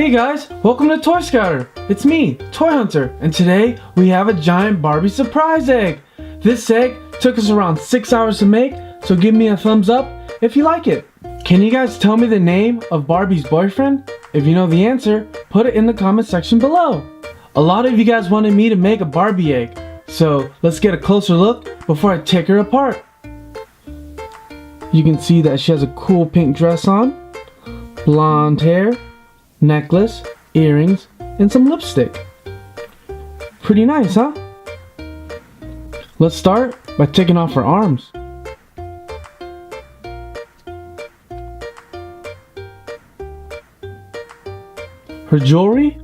Hey guys, welcome to Toy Scouter. It's me, Toy Hunter, and today we have a giant Barbie surprise egg. This egg took us around 6 hours to make, so give me a thumbs up if you like it. Can you guys tell me the name of Barbie's boyfriend? If you know the answer, put it in the comment section below. A lot of you guys wanted me to make a Barbie egg, so let's get a closer look before I take her apart. You can see that she has a cool pink dress on, blonde hair, necklace, earrings, and some lipstick. Pretty nice, huh? Let's start by taking off her arms. Her jewelry,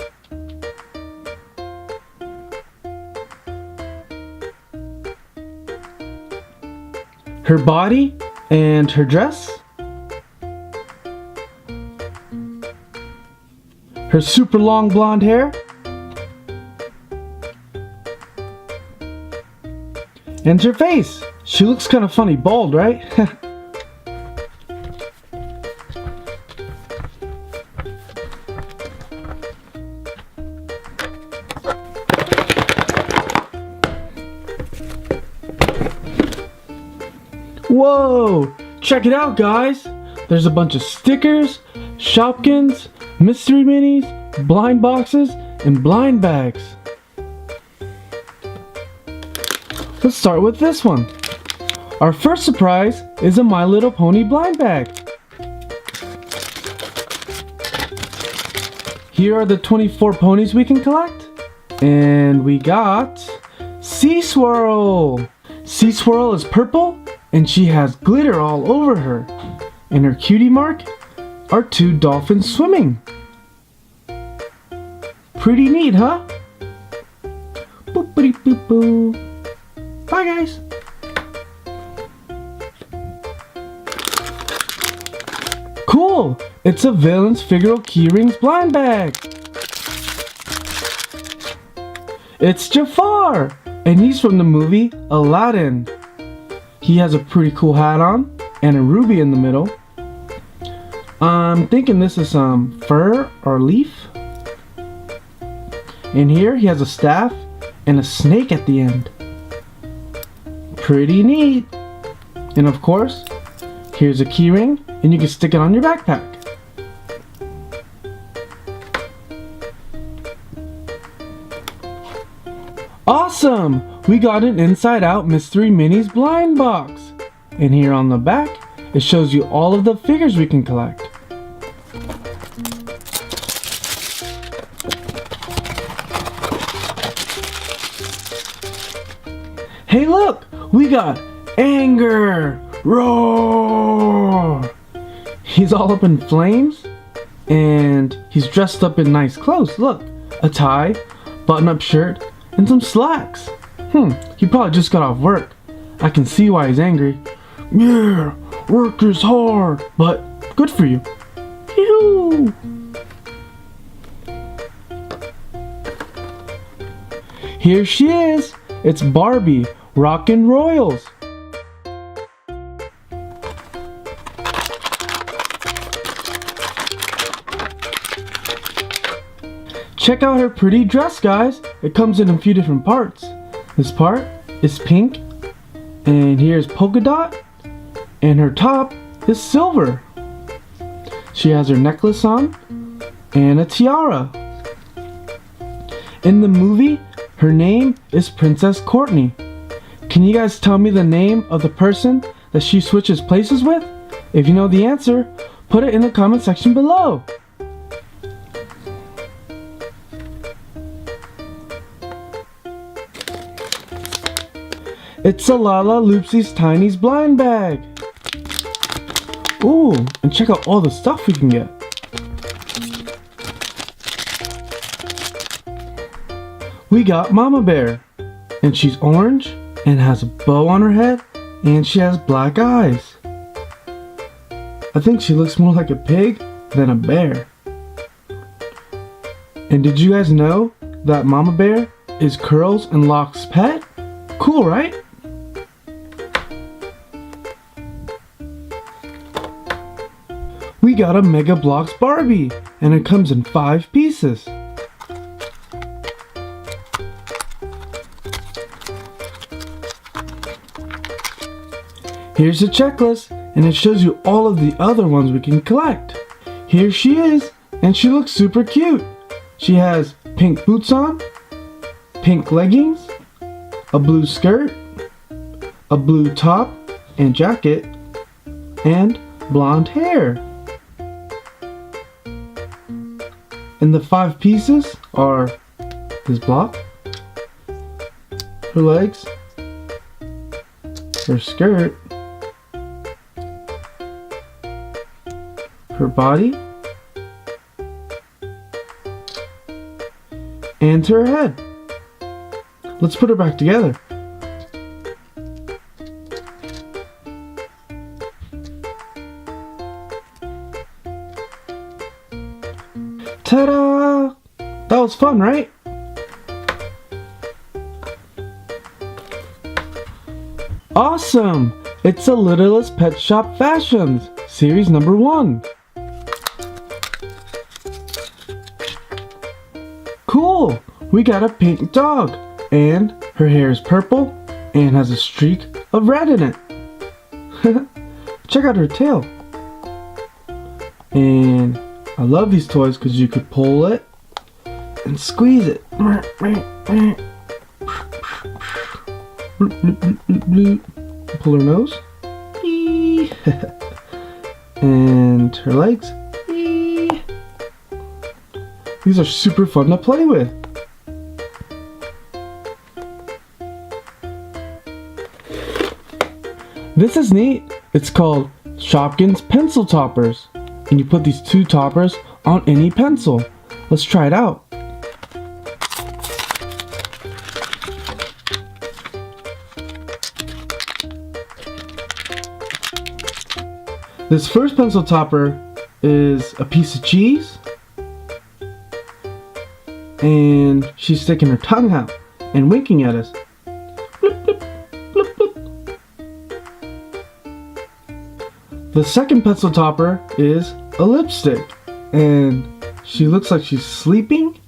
her body and her dress, her super long blonde hair, and her face. She looks kind of funny bald, right? Whoa! Check it out, guys! There's a bunch of stickers, Shopkins, mystery minis, blind boxes, and blind bags. Let's start with this one. Our first surprise is a My Little Pony blind bag. Here are the 24 ponies we can collect. And we got Sea Swirl. Sea Swirl is purple and she has glitter all over her. And her cutie mark are 2 dolphins swimming. Pretty neat, huh? Boopity boop boo. Bye, guys. Cool! It's a Villain's Figaro Keyrings blind bag. It's Jafar, and he's from the movie Aladdin. He has a pretty cool hat on and a ruby in the middle. I'm thinking this is some fur or leaf. And here he has a staff and a snake at the end. Pretty neat. And of course, here's a keyring and you can stick it on your backpack. Awesome! We got an Inside Out Mystery Minis blind box. And here on the back, it shows you all of the figures we can collect. Hey look! We got Anger! Roar! He's all up in flames and he's dressed up in nice clothes. Look, a tie, button-up shirt, and some slacks. He probably just got off work. I can see why he's angry. Yeah, work is hard, but good for you. Yoo-hoo! Here she is. It's Barbie, Rockin' Royals. Check out her pretty dress, guys. It comes in a few different parts. This part is pink, and here's polka dot, and her top is silver. She has her necklace on and a tiara. In the movie, her name is Princess Courtney. Can you guys tell me the name of the person that she switches places with? If you know the answer, put it in the comment section below. It's a Lalaloopsy Tiny's blind bag. Ooh, and check out all the stuff we can get. We got Mama Bear, and she's orange and has a bow on her head, and she has black eyes. I think she looks more like a pig than a bear. And did you guys know that Mama Bear is Curls and Locks' pet? Cool, right? We got a Mega Bloks Barbie, and it comes in 5 pieces. Here's the checklist, and it shows you all of the other ones we can collect. Here she is, and she looks super cute. She has pink boots on, pink leggings, a blue skirt, a blue top and jacket, and blonde hair. And the 5 pieces are this block, her legs, her skirt, her body, and her head. Let's put her back together. Ta-da! That was fun, right? Awesome! It's the Littlest Pet Shop Fashions, series number 1. Cool! We got a pink dog, and her hair is purple and has a streak of red in it. Check out her tail. And I love these toys because you could pull it and squeeze it. Pull her nose. And her legs. These are super fun to play with. This is neat. It's called Shopkins pencil toppers. And you put these 2 toppers on any pencil. Let's try it out. This first pencil topper is a piece of cheese. And she's sticking her tongue out and winking at us. Bloop, bloop, bloop, bloop. The second pencil topper is a lipstick, and she looks like she's sleeping.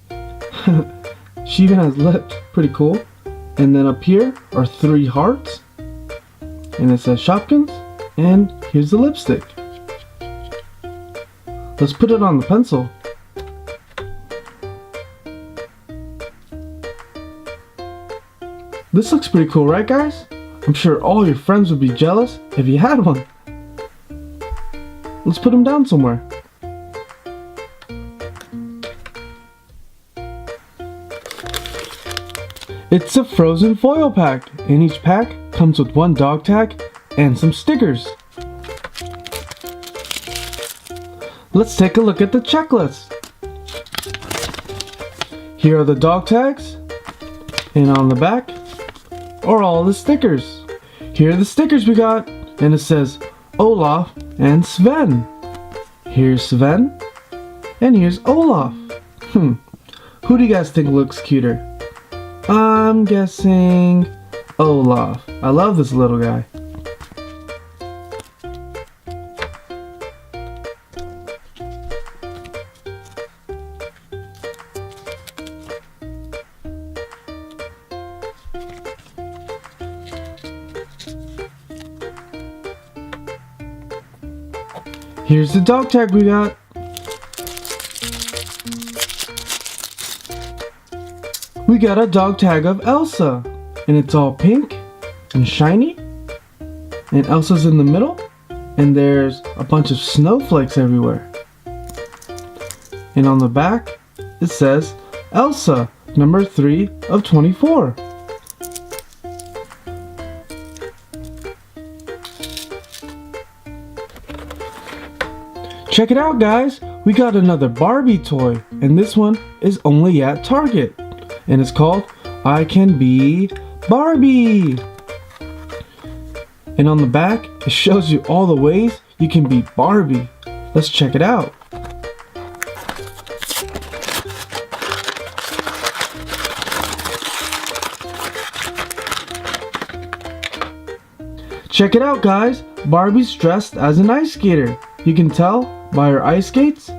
She even has lips, pretty cool. And then up here are 3 hearts, and it says Shopkins, and here's the lipstick. Let's put it on the pencil. This looks pretty cool, right guys? I'm sure all your friends would be jealous if you had one. Let's put them down somewhere. It's a frozen foil pack, and each pack comes with 1 dog tag and some stickers. Let's take a look at the checklist. Here are the dog tags, and on the back are all the stickers. Here are the stickers we got, and it says Olaf and Sven. Here's Sven, and here's Olaf. Who do you guys think looks cuter? I'm guessing Olaf. I love this little guy. Here's the dog tag we got. We got a dog tag of Elsa, and it's all pink and shiny, and Elsa's in the middle, and there's a bunch of snowflakes everywhere. And on the back it says Elsa, number 3 of 24. Check it out guys, we got another Barbie toy, and this one is only at Target, and it's called I Can Be Barbie. And on the back it shows you all the ways you can be Barbie. Let's check it out. Check it out guys, Barbie's dressed as an ice skater. You can tell by her ice skates,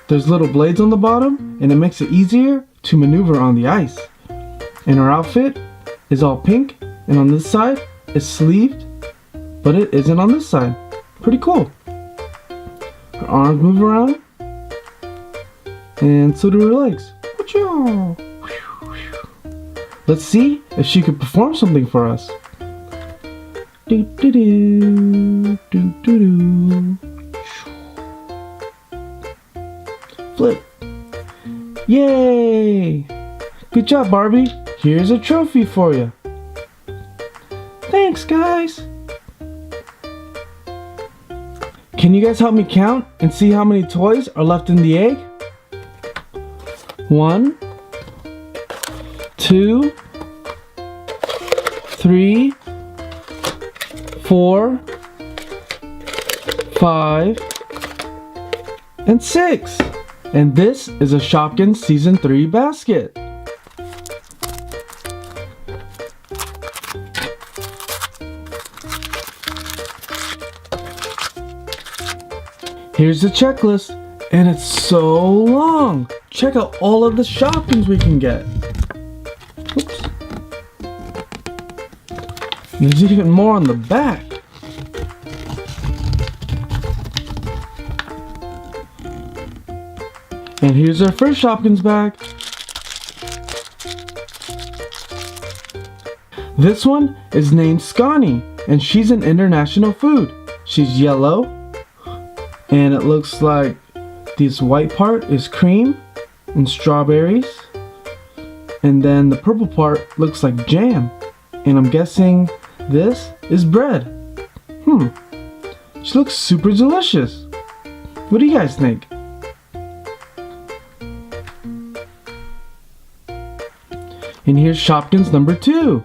there's little blades on the bottom, and it makes it easier to maneuver on the ice. And her outfit is all pink, and on this side it's sleeved, but it isn't on this side. Pretty cool. Her arms move around, and so do her legs. Let's see if she could perform something for us. Do do do do do do. Flip. Yay! Good job, Barbie. Here's a trophy for you. Thanks, guys. Can you guys help me count and see how many toys are left in the egg? 1, 2, 3, 4, 5, and 6. And this is a Shopkins Season 3 basket. Here's the checklist, and it's so long. Check out all of the Shopkins we can get. Oops. There's even more on the back. And here's our first Shopkins bag. This one is named Scotty, and she's an international food. She's yellow, and it looks like this white part is cream and strawberries, and then the purple part looks like jam, and I'm guessing this is bread. She looks super delicious. What do you guys think? And here's Shopkins number 2.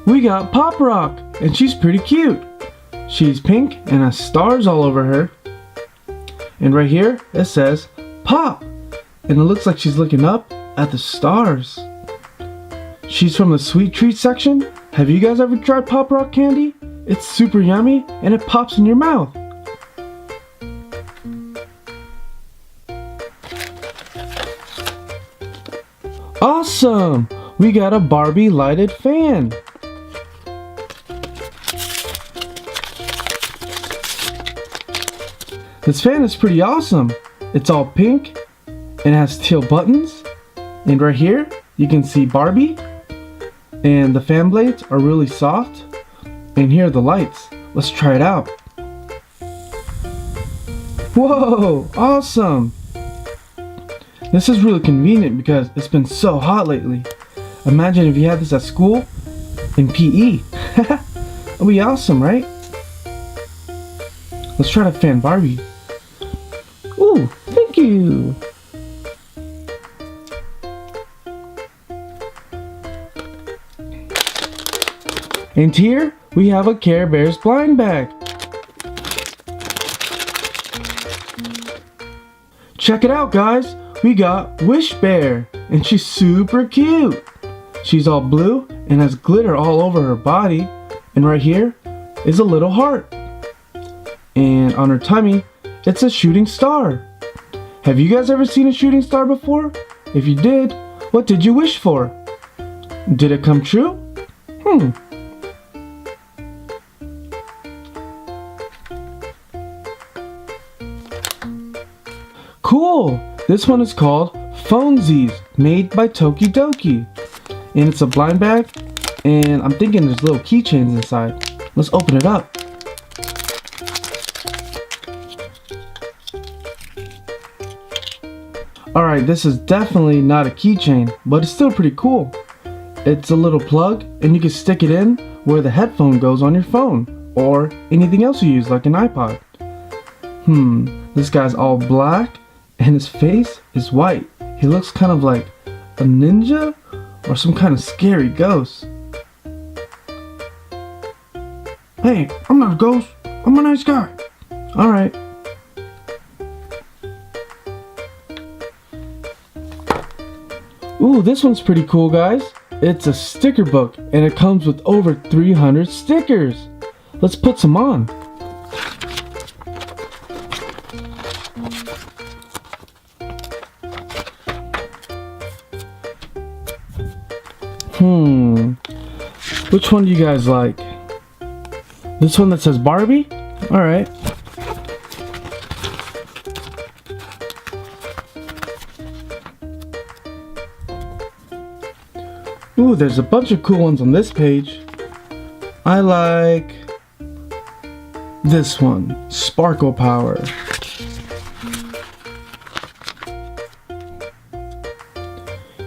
We got Pop Rock, and she's pretty cute. She's pink and has stars all over her. And right here it says Pop, and it looks like she's looking up at the stars. She's from the sweet treat section. Have you guys ever tried Pop Rock candy? It's super yummy and it pops in your mouth. Awesome! We got a Barbie lighted fan. This fan is pretty awesome. It's all pink and it has teal buttons. And right here you can see Barbie, and the fan blades are really soft. And here are the lights. Let's try it out. Whoa, awesome! This is really convenient because it's been so hot lately. Imagine if you had this at school in PE. It'd be awesome, right? Let's try to fan Barbie. Ooh, thank you! And here we have a Care Bears blind bag. Check it out, guys! We got Wish Bear, and she's super cute. She's all blue and has glitter all over her body, and right here is a little heart. And on her tummy, it's a shooting star. Have you guys ever seen a shooting star before? If you did, what did you wish for? Did it come true? Cool! This one is called Phonesies, made by Toki Doki. And it's a blind bag, and I'm thinking there's little keychains inside. Let's open it up. Alright, this is definitely not a keychain, but it's still pretty cool. It's a little plug, and you can stick it in where the headphone goes on your phone, or anything else you use like an iPod. This guy's all black, and his face is white. He looks kind of like a ninja or some kind of scary ghost. Hey, I'm not a ghost. I'm a nice guy. Alright. Ooh, this one's pretty cool, guys. It's a sticker book, and it comes with over 300 stickers. let's put some on. Which one do you guys like? This one that says Barbie? Alright. Ooh, there's a bunch of cool ones on this page. I like this one, Sparkle Power.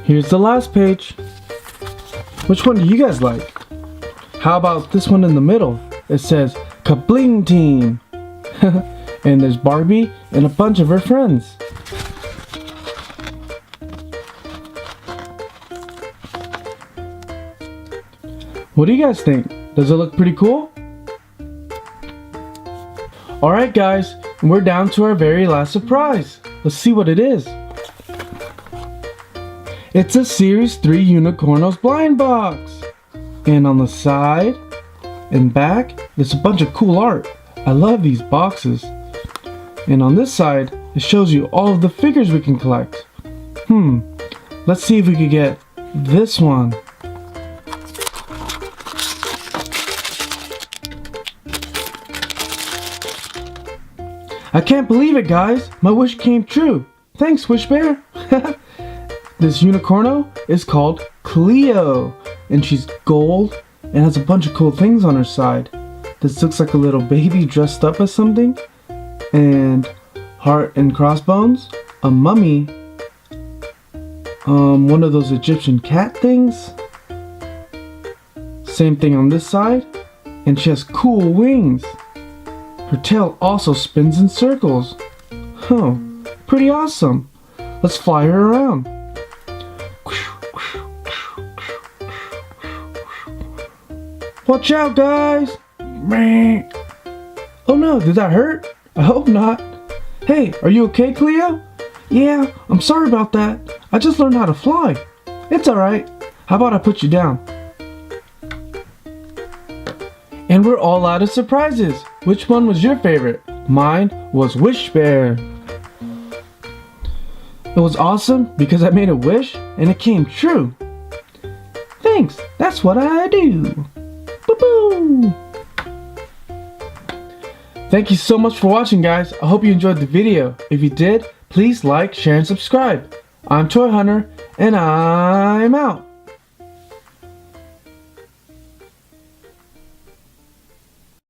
Here's the last page. Which one do you guys like? How about this one in the middle? It says Kabling Team. And there's Barbie and a bunch of her friends. What do you guys think? Does it look pretty cool? Alright guys, we're down to our very last surprise. Let's see what it is. It's a Series 3 Unicornos blind box. And on the side and back, there's a bunch of cool art. I love these boxes. And on this side, it shows you all of the figures we can collect. Let's see if we could get this one. I can't believe it, guys. My wish came true. Thanks, Wish Bear. This unicorno is called Cleo, and she's gold and has a bunch of cool things on her side. This looks like a little baby dressed up as something, and heart and crossbones, a mummy, one of those Egyptian cat things. Same thing on this side, and she has cool wings. Her tail also spins in circles. Pretty awesome. Let's fly her around. Watch out, guys! Oh no, did that hurt? I hope not. Hey, are you okay, Cleo? Yeah, I'm sorry about that. I just learned how to fly. It's alright. How about I put you down? And we're all out of surprises. Which one was your favorite? Mine was Wish Bear. It was awesome because I made a wish and it came true. Thanks, that's what I do. Boo-boo! Thank you so much for watching, guys. I hope you enjoyed the video. If you did, please like, share, and subscribe. I'm Toy Hunter, and I'm out.